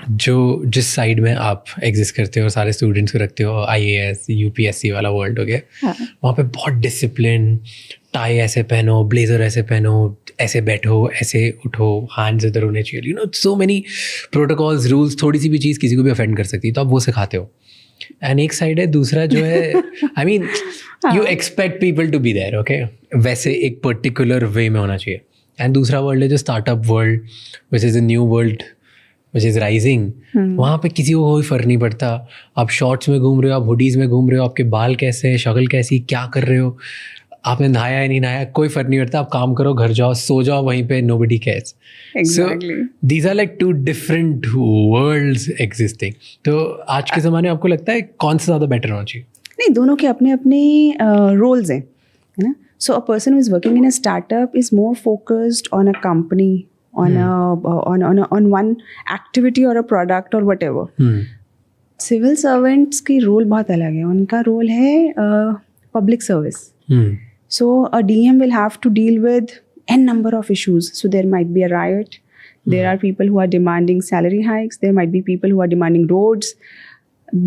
जो जिस साइड में आप एग्जिस्ट करते हो, सारे स्टूडेंट्स को रखते हो, IAS UPSC वाला वर्ल्ड हो गया, वहाँ पे बहुत डिसिप्लिन, टाई ऐसे पहनो, ब्लेजर ऐसे पहनो, ऐसे बैठो, ऐसे उठो, हैंड्स इधर होने चाहिए, you know, so many protocols, rules, थोड़ी सी भी चीज़ किसी को भी ऑफेंड कर सकती है, तो आप वो सिखाते हो. एंड एक साइड है, दूसरा जो है, I mean you expect people to be there, okay, वैसे एक पर्टिकुलर वे में होना चाहिए. एंड दूसरा वर्ल्ड है जो startup world, which is a new world which is rising. वहाँ पे किसी को कोई फ़र्क नहीं पड़ता. आप शॉर्ट्स में घूम रहे हो, आप हुडीज़ में घूम रहे हो, आपके बाल कैसे हैं, शक्ल कैसी, क्या कर रहे हो, आपने नहाया है नहीं नहाया, कोई फ़र्क नहीं पड़ता. आप काम करो, घर जाओ, सो जाओ वहीं पे, nobody cares. Exactly. So these are like two different worlds existing. तो आज के ज़माने में आपको लगता है कौन सा ज़्यादा बेटर होना चाहिए? नहीं, दोनों के अपने अपने रोल्स हैं, है ना. So a person who is working in a startup is more focused on a company, on one activity or a product or whatever. Civil servants की रोल बहुत अलग है. उनका रोल है public service. So a DM will have to deal with n number of issues. So there might be a riot. There are people who are demanding salary hikes. There might be people who are demanding roads.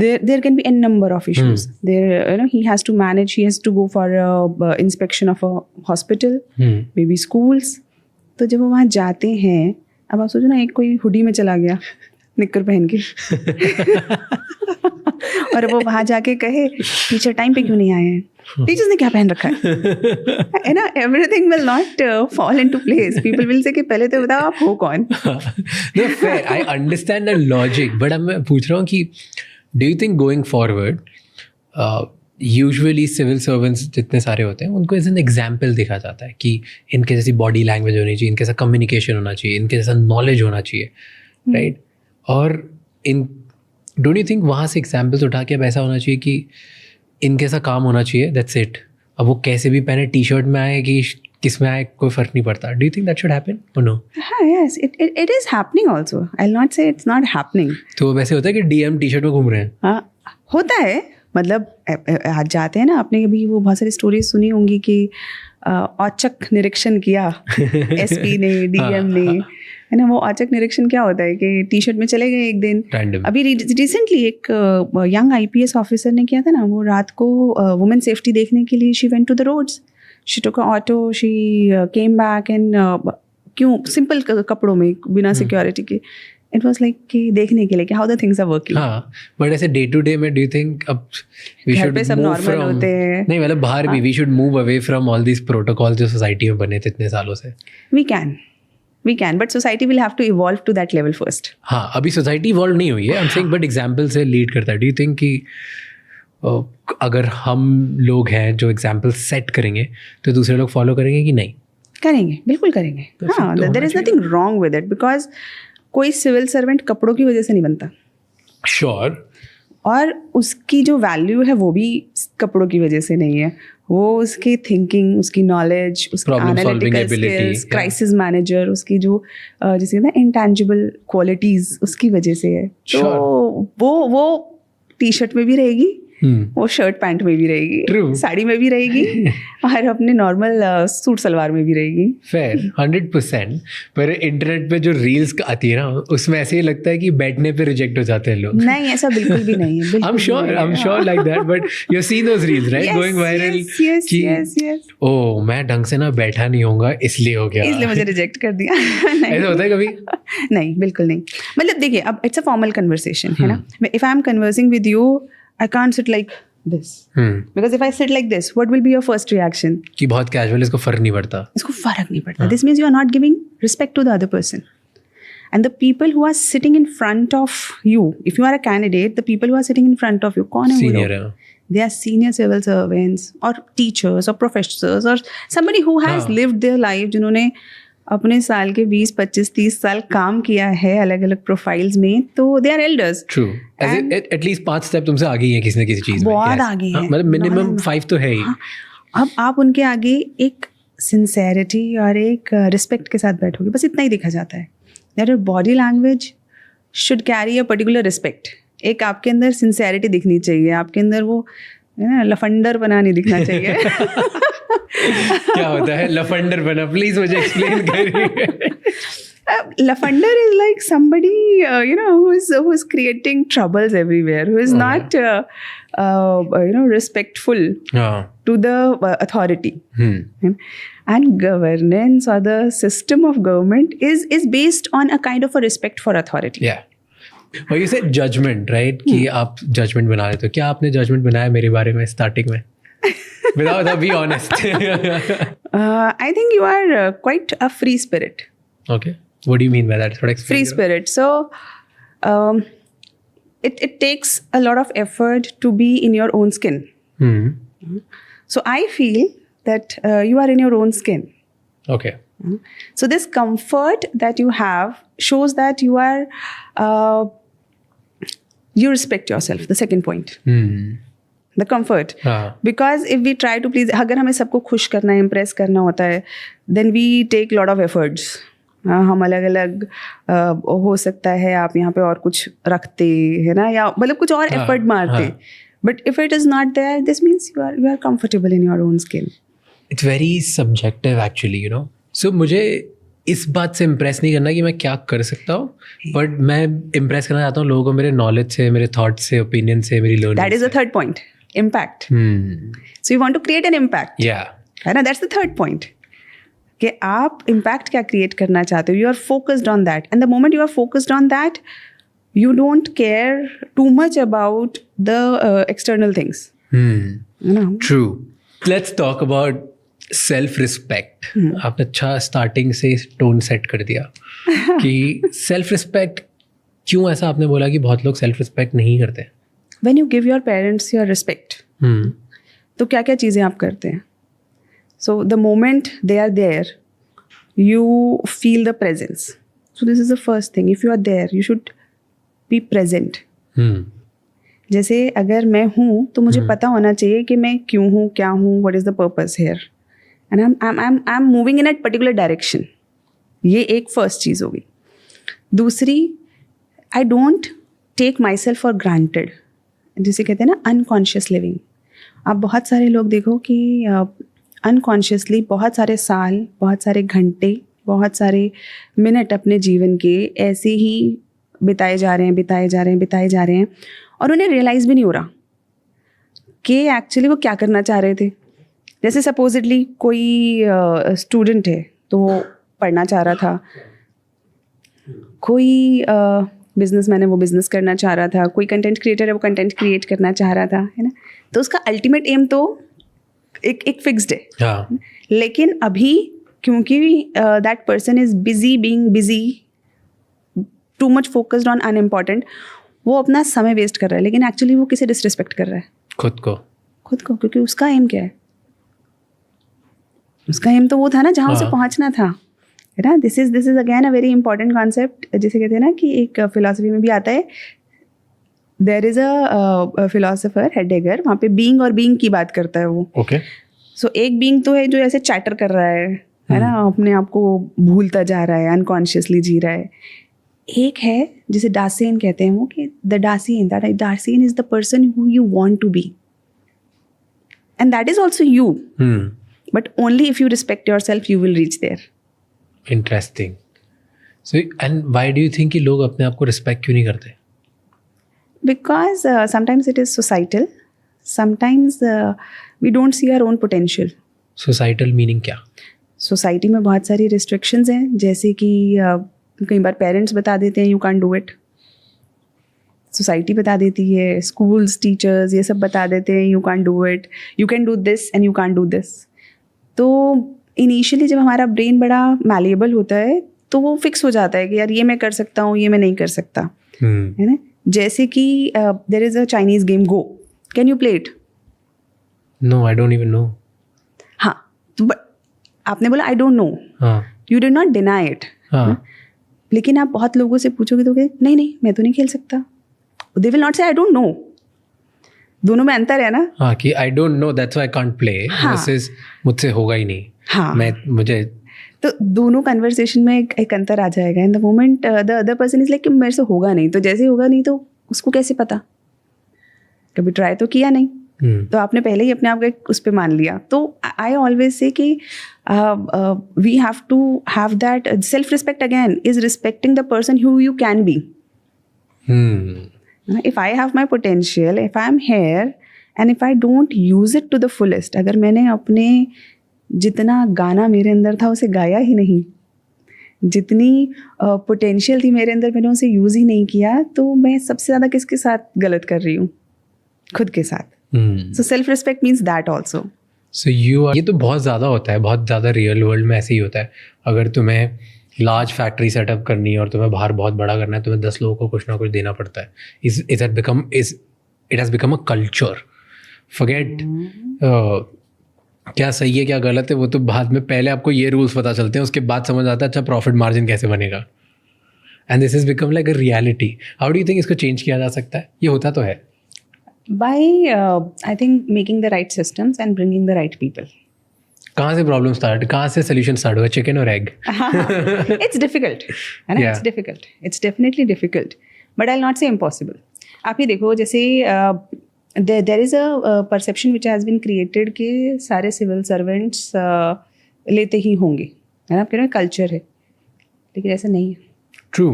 There can be n number of issues. There, you know, he has to manage. He has to go for a inspection of a hospital, maybe schools. तो जब वो वहाँ जाते हैं, अब आप सोचो ना, एक कोई हुडी में चला गया निक्कर पहन के और वो वहाँ जाके कहे टीचर टाइम पे क्यों नहीं आए हैं, टीचर्स ने क्या पहन रखा है ना, everything will not fall into place. People will say कि पहले तो बताओ आप हो कौन. No, fair. I understand the logic, but मैं पूछ रहा हूँ कि do you think going forward, usually civil servants जितने सारे होते हैं उनको एज एन एग्जाम्पल देखा जाता है कि इनके जैसी बॉडी लैंग्वेज होनी चाहिए, इनके जैसा कम्युनिकेशन होना चाहिए, इनके जैसा नॉलेज होना चाहिए, राइट. और इन डोंट यू थिंक वहाँ से एग्जाम्पल्स उठा के अब ऐसा होना चाहिए कि इनके जैसा काम होना चाहिए, दैट्स इट. अब वो कैसे भी पहने, टी शर्ट में आए कि किस में आए, कोई फ़र्क नहीं पड़ता. Do you think that should happen और no? Yes, it is happening also. I will not say it's not happening. तो वैसे होता है कि DM टी शर्ट में घूम रहे हैं? हाँ, होता है. मतलब आज जाते हैं ना, आपने कभी वो बहुत सारी स्टोरीज सुनी होंगी कि औचक निरीक्षण किया SP ने, DM ने, है ना. वो औचक निरीक्षण क्या होता है कि टी शर्ट में चले गए एक दिन. अभी रिसेंटली एक यंग IPS ऑफिसर ने किया था ना, वो रात को वुमेन सेफ्टी देखने के लिए she went to the roads, she took a auto, she came back and क्यों सिंपल कपड़ों में बिना सिक्योरिटी के. इट वॉज लाइक कि देखने के लिए कि how the things are working. हाँ, बट ऐसे डे टू डे में डू यू थिंक अब वी शुड सब नॉर्मल होते हैं? नहीं, मतलब बाहर भी we should move away from all this protocol जो सोसाइटी में बने थे इतने सालों से. We can, but society will have to evolve to that level first. हाँ, अभी सोसाइटी इवॉल्व नहीं हुई है, I am saying, but example से लीड करता है. डू यू थिंक कि अगर हम लोग हैं जो एग्जाम्पल सेट करेंगे तो दूसरे लोग फॉलो करेंगे कि नहीं? करेंगे, बिल्कुल करेंगे. हाँ, there is nothing wrong with it, because कोई सिविल सर्वेंट कपड़ों की वजह से नहीं बनता. श्योर. और उसकी जो वैल्यू है वो भी कपड़ों की वजह से नहीं है. वो उसकी थिंकिंग, उसकी नॉलेज, उसकी एनालिटिकल स्किल्स, क्राइसिस मैनेजर, उसकी जो जिसे कहते हैं इंटैंजिबल क्वालिटीज, उसकी वजह से है. तो वो टी शर्ट में भी रहेगी, वो शर्ट पैंट में भी रहेगी, साड़ी में भी रहेगी और अपने नॉर्मल सूट सलवार में भी रहेगी. फेयर, 100%. पर इंटरनेट पे जो रील्स आती है ना, उसमें ऐसे ही लगता है कि बैठने पे रिजेक्ट हो जाते हैं लोग. नहीं, ऐसा बिल्कुल भी नहीं है. I'm sure like that, but you have seen those reels, right? Going viral. Yes. ओह, मैं ढंग से ना बैठा नहीं होऊंगा इसलिए हो गया, इसलिए मुझे रिजेक्ट कर दिया. ऐसा होता है कभी? नहीं, बिल्कुल नहीं. मतलब देखिए, अब इट्स अ फॉर्मल कन्वर्सेशन, है ना. If I am conversing with you, I can't sit like this. Because if I sit like this, what will be your first reaction? कि बहुत casual, इसको फर्क नहीं पड़ता. इसको फर्क नहीं पड़ता. This means you are not giving respect to the other person. And the people who are sitting in front of you, if you are a candidate, the people who are sitting in front of you, कौन है वो लोग? Senior. They are senior civil servants or teachers or professors or somebody who has lived their life, जिन्होंने अपने साल के 20, 25, 30 साल काम किया है अलग अलग प्रोफाइल्स में, तो they are elders. True. At least 5 step तुमसे आगे ही है किसी न किसी चीज में. बहुत आगे है, मतलब मिनिमम 5 तो है ही. अब आप उनके आगे एक सिंसेरिटी और एक रिस्पेक्ट के साथ बैठोगे, बस इतना ही देखा जाता है. That your body language should carry a particular respect. एक आपके अंदर सिंसेरिटी दिखनी चाहिए, आपके अंदर वो लफंडर बना नहीं दिखना चाहिए. क्या होता है लफंडर बना? प्लीज मुझे एक्सप्लेन करिए. Lafunder is like somebody, who's creating troubles everywhere, who is not, respectful to the authority. And governance or the system of government is based on a kind of a respect for authority. Yeah. और you said judgment, right? कि आप judgment बना रहे थे. क्या आपने judgment बनाया मेरे बारे में starting में? Without be honest. I think you are quite a free spirit. Okay. What do you mean by that? Free spirit. So, it takes a lot of effort to be in your own skin. So I feel that you are in your own skin. Okay. So this comfort that you have shows that you are, you respect yourself. The second point. The comfort. Because if we try to please, अगर हमें सबको खुश करना है, impress करना होता है, then we take lot of efforts. हम अलग अलग हो सकता है आप यहाँ पे और कुछ रखते है ना, या मतलब कुछ और एफर्ट मारते. But if it is not there, this means you are comfortable in your own skin. It's very subjective actually, you know. So मुझे इस बात से इम्प्रेस नहीं करना कि मैं क्या कर सकता हूँ, बट मैं इम्प्रेस करना चाहता हूँ लोगों को मेरे नॉलेज से, मेरे थॉट से, ओपिनियन से, मेरी learning. That is the third point, impact. So you want to create an impact. है ना, दैट्स द थर्ड पॉइंट कि आप इम्पैक्ट क्या क्रिएट करना चाहते हो. You are focused on that, and the moment you are focused on that, you don't care too much about the external things. True. Let's talk about self-respect. आपने अच्छा starting से tone set कर दिया कि self-respect, क्यों ऐसा आपने बोला कि बहुत लोग self-respect नहीं करते? When you give your parents your respect, तो क्या क्या चीज़ें आप करते हैं? So the moment they are there, you feel the presence. So this is the first thing. If you are there, you should be present. जैसे अगर मैं हूँ तो मुझे पता होना चाहिए कि मैं क्यों हूँ, क्या हूँ, what is the purpose here, and I'm moving in a particular direction. ये एक फर्स्ट चीज़ होगी. दूसरी, I don't take myself for granted, जिसे कहते हैं ना unconscious living. आप बहुत सारे लोग देखो कि unconsciously बहुत सारे साल, बहुत सारे घंटे, बहुत सारे मिनट अपने जीवन के ऐसे ही बिताए जा रहे हैं और उन्हें रियलाइज़ भी नहीं हो रहा कि एक्चुअली वो क्या करना चाह रहे थे. जैसे सपोजिटली कोई स्टूडेंट है तो वो पढ़ना चाह रहा था, कोई बिजनेसमैन है वो बिजनेस करना चाह रहा था, कोई कंटेंट क्रिएटर है वो कंटेंट क्रिएट करना चाह रहा था, है ना. तो उसका अल्टीमेट एम तो एक फिक्स्ड है. लेकिन अभी क्योंकि that person is being busy, too much focused on unimportant, वो अपना समय वेस्ट कर रहा है, लेकिन एक्चुअली वो किसे डिसरिस्पेक्ट कर रहा है? खुद को. क्योंकि उसका एम क्या है? उसका एम तो वो था ना जहाँ उसे पहुँचना था, है ना. This is again a very important concept, जिसे कहते हैं ना कि एक फिलॉसफी में भी आता है. देयर इज अ फिलोसोफर हेडेगर, वहाँ पे बीइंग और बीइंग की बात करता है वो. ओके. सो एक बीइंग तो है जो ऐसे चैटर कर रहा है ना, अपने आप को भूलता जा रहा है, अनकॉन्शियसली जी रहा है. एक है जिसे डार्सियन कहते हैं, वो कि the Darcian is the person who you want to be, and that is also you, but only if you respect yourself you will reach there. Interesting. So and why do you think कि लोग अपने आप को respect क्यों नहीं करते? Because sometimes it is societal, sometimes we don't see our own potential. Societal meaning क्या? Society में बहुत सारी रिस्ट्रिक्शंस हैं, जैसे कि कई बार पेरेंट्स बता देते हैं you can do it, society बता देती है, स्कूल्स, टीचर्स, ये सब बता देते हैं you can do it, you can do this and you can do this. तो इनिशियली जब हमारा ब्रेन बड़ा मैलिएबल होता है तो वो फिक्स हो जाता है कि यार ये मैं कर सकता हूँ, ये मैं नहीं कर सकता, है ना. जैसे कि there is a Chinese game go, can you play it? No, I don't even know. हाँ, तो आपने बोला I don't know, you did not deny it. लेकिन आप बहुत लोगों से पूछोगे तो नहीं मैं तो नहीं खेल सकता. दे विल नॉट से आई डोंट नो. दोनों में अंतर है ना. हाँ, कि आई don't no that's why I can't play, versus मुझसे होगा ही नहीं. हाँ, मुझे तो दोनों कन्वर्सेशन में एक अंतर आ जाएगा. In the moment the other person is like कि मेरे से होगा नहीं, तो जैसे होगा नहीं तो उसको कैसे पता? कभी ट्राई तो किया नहीं. तो आपने पहले ही अपने आप को एक उस पर मान लिया. तो आई ऑलवेज से कि we have to have that self respect. Again is respecting the person who you can be. If I have my potential, if I am here and if I don't use it to the fullest, अगर मैंने अपने जितना गाना मेरे अंदर था उसे गाया ही नहीं, जितनी पोटेंशियल थी मेरे अंदर मैंने उसे यूज़ ही नहीं किया, तो मैं सबसे ज़्यादा किसके साथ गलत कर रही हूँ? खुद के साथ. So self respect means that also. So ये तो बहुत ज़्यादा होता है, बहुत ज़्यादा रियल वर्ल्ड में ऐसे ही होता है. अगर तुम्हें लार्ज फैक्ट्री सेटअप करनी है और तुम्हें बाहर बहुत बड़ा करना है, तुम्हें 10 लोगों को कुछ ना कुछ देना पड़ता है. It has become a culture. Forget क्या सही है क्या गलत है, वो तो बाद में, पहले आपको ये रूल्स पता चलते हैं, उसके बाद समझ आता है अच्छा प्रॉफिट मार्जिन कैसे बनेगा. And this is become like a reality. How do you think इसको चेंज किया जा सकता है? ये होता तो है. By I think making the right systems and bringing the right people. कहाँ से प्रॉब्लम स्टार्ट, कहाँ से सोल्यूशन स्टार्ट हुआ? चिकन और एग? It's difficult, है ना? It's difficult. It's definitely difficult. But I'll not say impossible. आप ये देखो, जैसे there is a perception which has been created कि सारे सिविल सर्वेंट्स लेते ही होंगे, है ना? आप कह रहे हो कल्चर है, लेकिन ऐसा नहीं है. ट्रू.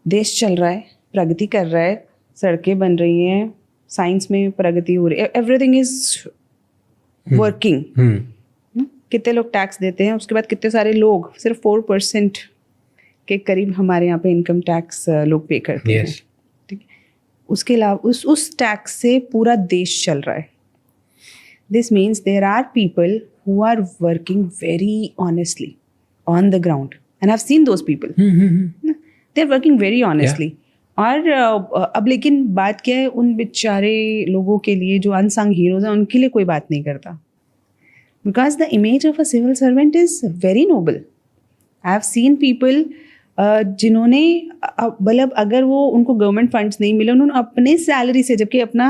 देश चल रहा है, प्रगति कर रहा है, सड़कें बन रही हैं, साइंस में प्रगति हो रही है, एवरीथिंग इज वर्किंग. कितने लोग टैक्स देते हैं, उसके बाद कितने सारे लोग, सिर्फ 4% के करीब हमारे यहाँ पे इनकम टैक्स लोग पे करते हैं. ठीक है. उसके अलावा उस टैक्स से पूरा देश चल रहा है. This means there are people who are working very honestly on the ground and I have seen those people. They are working very honestly. और अब लेकिन बात क्या है, उन बेचारे लोगों के लिए जो अनसंग हीरोज हैं, उनके लिए कोई बात नहीं करता. Because the image of a civil servant is very noble. I have seen people जिन्होंने मतलब अगर वो उनको गवर्नमेंट फंड्स नहीं मिले, उन्होंने अपने सैलरी से, जबकि अपना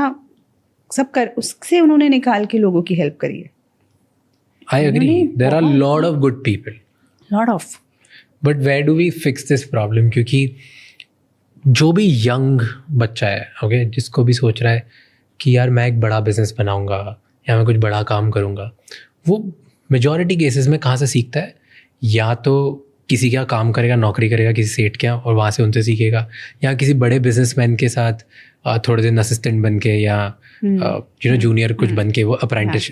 सब कर, उससे उन्होंने निकाल के लोगों की हेल्प करी है. I agree. There are lot of good people, lot of. But where do we fix this problem? क्योंकि जो भी यंग बच्चा है, ओके, जिसको भी सोच रहा है कि यार मैं एक बड़ा बिजनेस बनाऊंगा या मैं कुछ बड़ा काम करूंगा, वो मेजॉरिटी केसेस में कहाँ से सीखता है? या तो किसी का काम करेगा, नौकरी करेगा किसी सेठ के, और वहाँ से उनसे सीखेगा, या किसी बड़े बिजनेसमैन के साथ थोड़े दिन असिस्टेंट बन के या जूनियर कुछ बन के वो अप्रेंटिस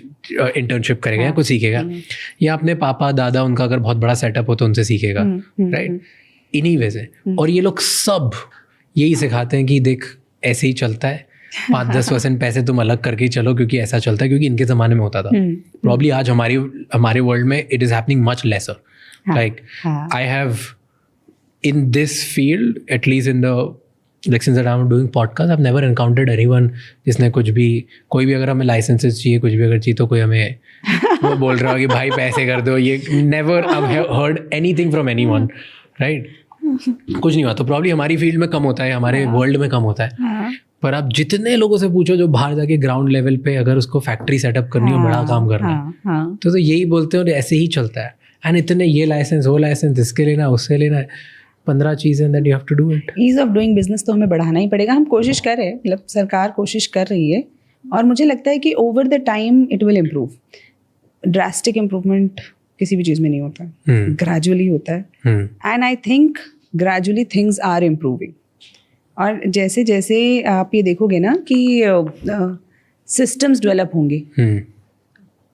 इंटर्नशिप करेगा या कुछ सीखेगा, या अपने पापा दादा उनका अगर बहुत बड़ा सेटअप हो तो उनसे सीखेगा. राइट. इन्हीं वजह से. और ये लोग सब यही सिखाते हैं कि देख ऐसे ही चलता है, 5-10% पैसे तुम अलग करके चलो क्योंकि ऐसा चलता है, क्योंकि इनके ज़माने में होता था. प्रॉब्ली आज हमारे वर्ल्ड में it is happening much laser. Like I have in this field, at least in the like since that I'm doing podcast, I've never encountered anyone जिसने कुछ भी, कोई भी अगर हमें लाइसेंसेस चाहिए, कुछ भी अगर चाहिए, तो कोई हमें वो बोल रहा हो कि भाई पैसे कर दो. ये never I've heard anything from anyone, right? कुछ नहीं हुआ. तो प्रॉब्ली हमारी फील्ड में कम होता है, हमारे वर्ल्ड में कम होता है. पर आप जितने लोगों से पूछो जो बाहर जाके ग्राउंड लेवल पे अगर उसको फैक्ट्री सेटअप करनी हो, बड़ा काम करना है, तो यही बोलते हैं और ऐसे ही चलता है. एंड इतने ये लाइसेंस वो लाइसेंस, इसके लेना उससे लेना है, 15 चीज़ें, that you have to do it. Ease of doing business तो हमें बढ़ाना ही पड़ेगा. हम कोशिश कर रहे हैं, मतलब सरकार कोशिश कर रही है, और मुझे लगता है कि over the time it will improve. Drastic improvement किसी भी चीज़ में नहीं होता, ग्रेजुअली होता है. And I think gradually things are improving. और जैसे जैसे आप ये देखोगे ना कि सिस्टम्स डेवलप होंगे,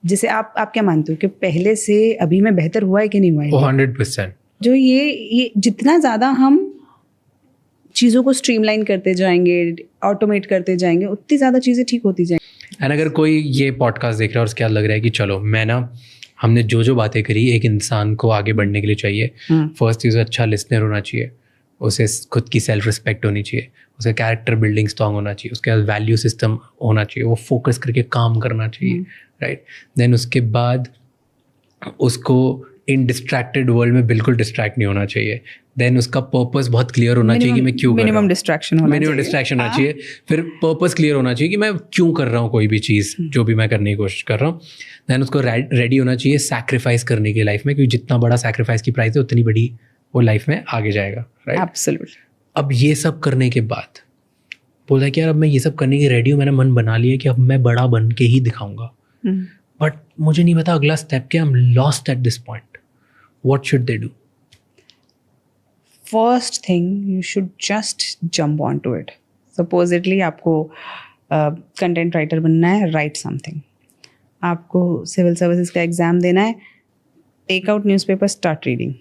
जैसे आप क्या मानते हो कि पहले से अभी में बेहतर हुआ है कि नहीं हुआ है? 100%. जो ये जितना ज़्यादा हम चीज़ों को स्ट्रीमलाइन करते जाएंगे, ऑटोमेट करते जाएंगे, उतनी ज़्यादा चीज़ें ठीक होती जाएंगी. एंड अगर कोई ये पॉडकास्ट देख रहा है और उसके बाद लग रहा है कि चलो मैं ना, हमने जो बातें करी, एक इंसान को आगे बढ़ने के लिए चाहिए, फर्स्ट चीज़ अच्छा लिसनर होना चाहिए, उसे खुद की सेल्फ रिस्पेक्ट होनी चाहिए, उसे कैरेक्टर बिल्डिंग स्ट्रॉन्ग होना चाहिए, उसके बाद वैल्यू सिस्टम होना चाहिए, वो फोकस करके काम करना चाहिए. राइट. देन उसके बाद उसको इन डिस्ट्रैक्टेड वर्ल्ड में बिल्कुल डिस्ट्रैक्ट नहीं होना चाहिए. देन उसका पर्पस बहुत क्लियर होना चाहिए कि मैं क्यों कर रहा हूँ. मिनिमम डिस्ट्रैक्शन होना चाहिए. फिर पर्पस क्लियर होना चाहिए कि मैं क्यों कर रहा हूँ कोई भी चीज़, जो भी मैं करने की कोशिश कर रहा हूँ. देन उसको रेडी होना चाहिए सैक्रिफाइस करने की लाइफ में, क्योंकि जितना बड़ा सैक्रिफाइस की प्राइस है उतनी बड़ी वो लाइफ में आगे जाएगा. राइट. एब्सोल्युटली. अब ये सब करने के बाद बोलता है कि यार अब मैं ये सब करने की रेडी हूँ, मैंने मन बना लिया कि अब मैं बड़ा बन के ही दिखाऊंगा, बट मुझे नहीं पता अगला स्टेप क्या, I am lost at this point, what should they do? First thing you should just jump on to it. Supposedly आपको कंटेंट राइटर बनना है, राइट समथिंग. आपको सिविल सर्विसेज का एग्ज़ाम देना है, take out newspaper, start reading.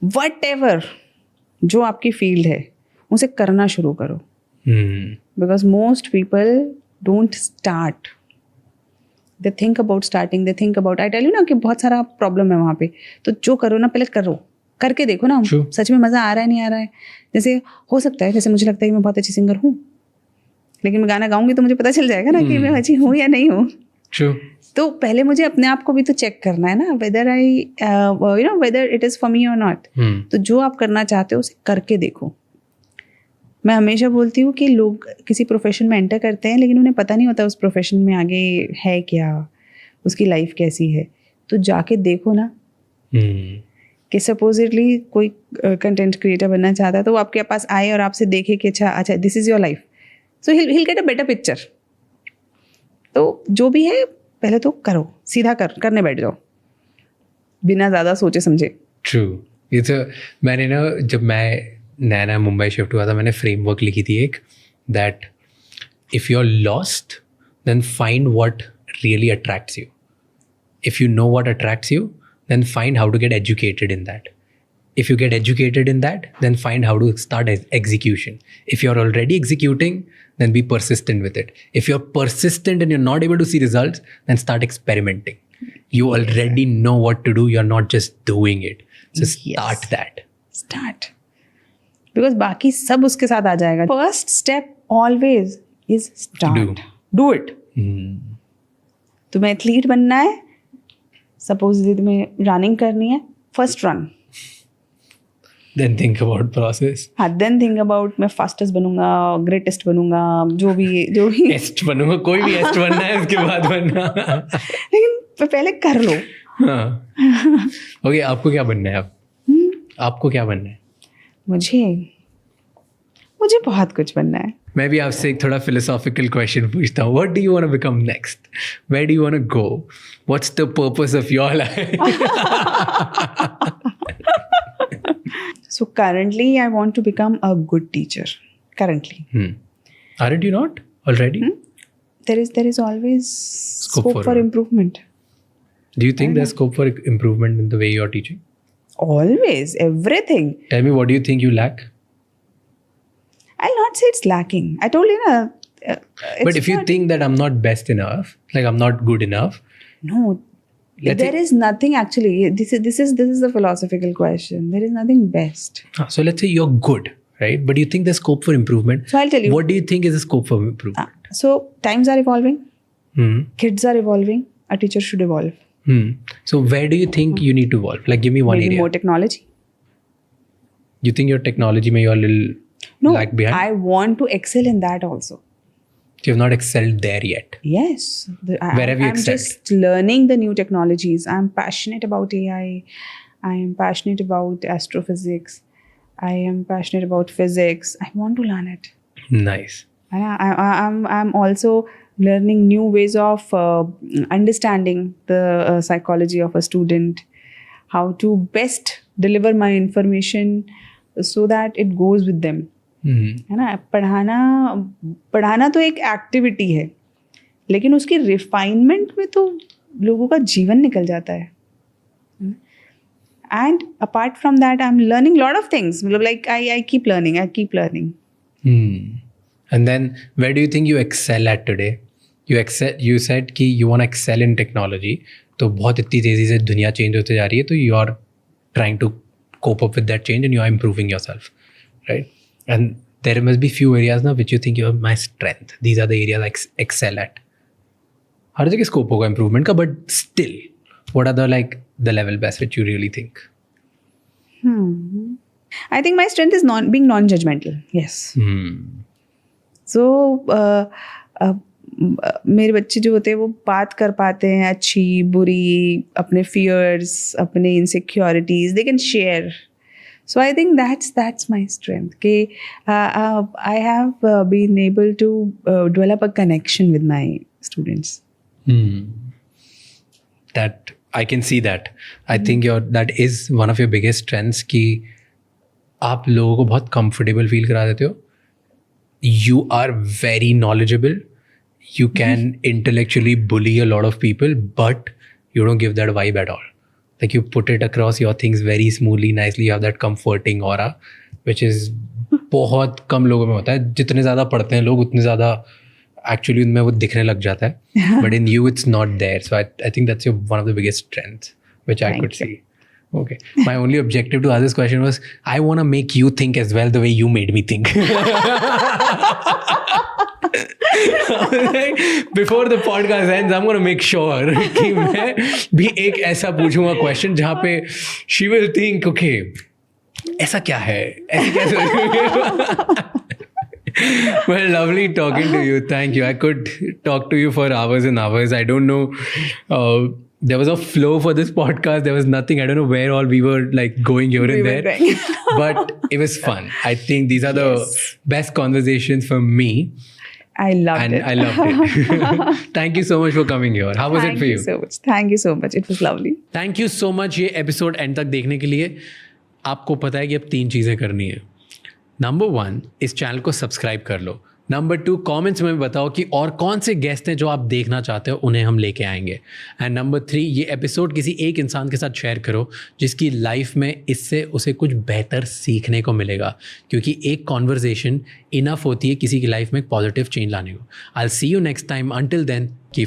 Whatever जो आपकी field है उसे करना शुरू करो. Because most people don't start, they think about starting, they think about, I tell you ना कि बहुत सारा प्रॉब्लम है वहाँ पे. तो जो करो ना, पहले करो, करके देखो ना True. सच में मज़ा आ रहा है नहीं आ रहा है. जैसे हो सकता है, जैसे मुझे लगता है कि मैं बहुत अच्छी सिंगर हूँ, लेकिन मैं गाना गाऊंगी तो मुझे पता चल जाएगा ना कि मैं अच्छी हूँ या नहीं हूँ. True. तो पहले मुझे अपने आप को भी तो चेक करना है ना, whether I you know whether it is for me और नॉट. तो जो आप करना चाहते हो उसे करके देखो. मैं हमेशा बोलती हूँ कि लोग किसी प्रोफेशन में एंटर करते हैं लेकिन उन्हें पता नहीं होता उस प्रोफेशन में आगे है क्या, उसकी लाइफ कैसी है. तो जाके देखो ना कि सपोजिटली कोई कंटेंट क्रिएटर बनना चाहता है तो वो आपके पास आए और आपसे देखे कि अच्छा this is your life, so he'll get a better picture. तो जो भी है पहले तो करो, सीधा करने बैठ जाओ बिना ज़्यादा सोचे समझे. ट्रू. ये तो मैंने ना, जब मैं नया मुंबई शिफ्ट हुआ था, मैंने फ्रेमवर्क लिखी थी एक, that if you are lost then find what really attracts you. If you know what attracts you then find how to get educated in that. If you get educated in that, then find how to start execution. If you're already executing, then be persistent with it. If you're persistent and you're not able to see results, then start experimenting. You already know what to do. You're not just doing it. So start that. Start. Because बाकी सब उसके साथ आ जाएगा. First step always is start. Do it. तुम्हें athlete बनना है, suppose तुम्हें running करनी है, first run. Then think about process. हाँ, then think about मैं फास्टेस्ट बनूंगा, ग्रेटेस्ट बनूंगा, जो भी एस्ट बनूंगा, कोई भी एस्ट बनना है उसके बाद बनना. लेकिन पहले कर लो. हाँ. ओके, आपको क्या बनना है अब? आपको क्या बनना है? मुझे बहुत कुछ बनना है. मैं भी आपसे एक थोड़ा फिलोसॉफिकल क्वेश्चन पूछता हूँ. What do you want to become next? Where do you want to go? What's the purpose of your life? So currently I want to become a good teacher. Currently. Aren't you not already? There is always scope for improvement. Do you think there's scope for improvement in the way you're teaching? Always, everything. Tell me, what do you think you lack? I'll not say it's lacking. I told you na. But if you think that I'm not best enough, like I'm not good enough, no. There is nothing actually. This is the philosophical question. There is nothing best. So let's say you're good, right? But you think there's scope for improvement. So I'll tell you. What do you think is the scope for improvement? So times are evolving. Kids are evolving. A teacher should evolve. So where do you think you need to evolve? Like, give me one Maybe area. More technology. You think your technology may you're a little lag behind? I want to excel in that also. You have not excelled there yet. Yes. Where have you I'm excelled? just learning the new technologies. I'm passionate about AI. I am passionate about astrophysics. I am passionate about physics. I want to learn it. Nice. And I'm also learning new ways of understanding the psychology of a student, how to best deliver my information so that it goes with them. है ना. पढ़ाना तो एक activity है, लेकिन उसकी refinement में तो लोगों का जीवन निकल जाता है. And apart from that I am learning lot of things. मतलब like I keep learning. And then where do you think you excel at today? You said कि you want to excel in technology. तो बहुत इतनी तेज़ी से दुनिया change होते जा रही है, तो you are trying to cope up with that change and you are improving yourself, right? And there must be few areas now which you think you are my strength. These are the areas I excel at. हर जगह scope होगा improvement का, but still, what are the level best which you really think? I think my strength is being non-judgmental. Yes. So मेरे बच्चे जो होते हैं वो बात कर पाते हैं, अच्छी बुरी, अपने fears, अपने insecurities, they can share. So I think that's my strength. Okay, I have been able to develop a connection with my students. That I can see that. I think that is one of your biggest strengths कि आप लोगों को बहुत comfortable feel करा देते हो. You are very knowledgeable. You can intellectually bully a lot of people, but you don't give that vibe at all. Like you put it across your things very smoothly, nicely. You have that comforting aura, which is बहुत कम लोगों में होता है. जितने ज़्यादा पढ़ते हैं लोग उतने ज़्यादा actually उनमें वो दिखने लग जाता है. But in you it's not there. So I think that's one of the biggest strengths which I could see. Okay. My only objective to ask this question was I want to make you think as well the way you made me think. Before the podcast ends, I'm going to make sure कि मैं भी एक ऐसा पूछूंगा question जहाँ पे she will think, okay, ऐसा क्या है? ऐसे कैसे? Well, lovely talking to you. Thank you. I could talk to you for hours and hours. I don't know. There was a flow for this podcast. There was nothing. I don't know where all we were like going here and there. But it was fun. I think these are the best conversations for me. I loved it. I loved it. Thank you so much for coming here. How was it for you? Thank you so much. Thank you so much. It was lovely. Thank you so much ये episode and तक देखने के लिए. आपको पता है कि अब 3 चीज़ें करनी है. नंबर 1, इस चैनल को सब्सक्राइब कर लो. नंबर 2, कमेंट्स में बताओ कि और कौन से गेस्ट हैं जो आप देखना चाहते हो, उन्हें हम लेके आएंगे. एंड नंबर 3, ये एपिसोड किसी एक इंसान के साथ शेयर करो जिसकी लाइफ में इससे उसे कुछ बेहतर सीखने को मिलेगा, क्योंकि एक कॉन्वर्जेशन इनफ होती है किसी की लाइफ में एक पॉजिटिव चेंज लाने को. I will see you next time. Until then keep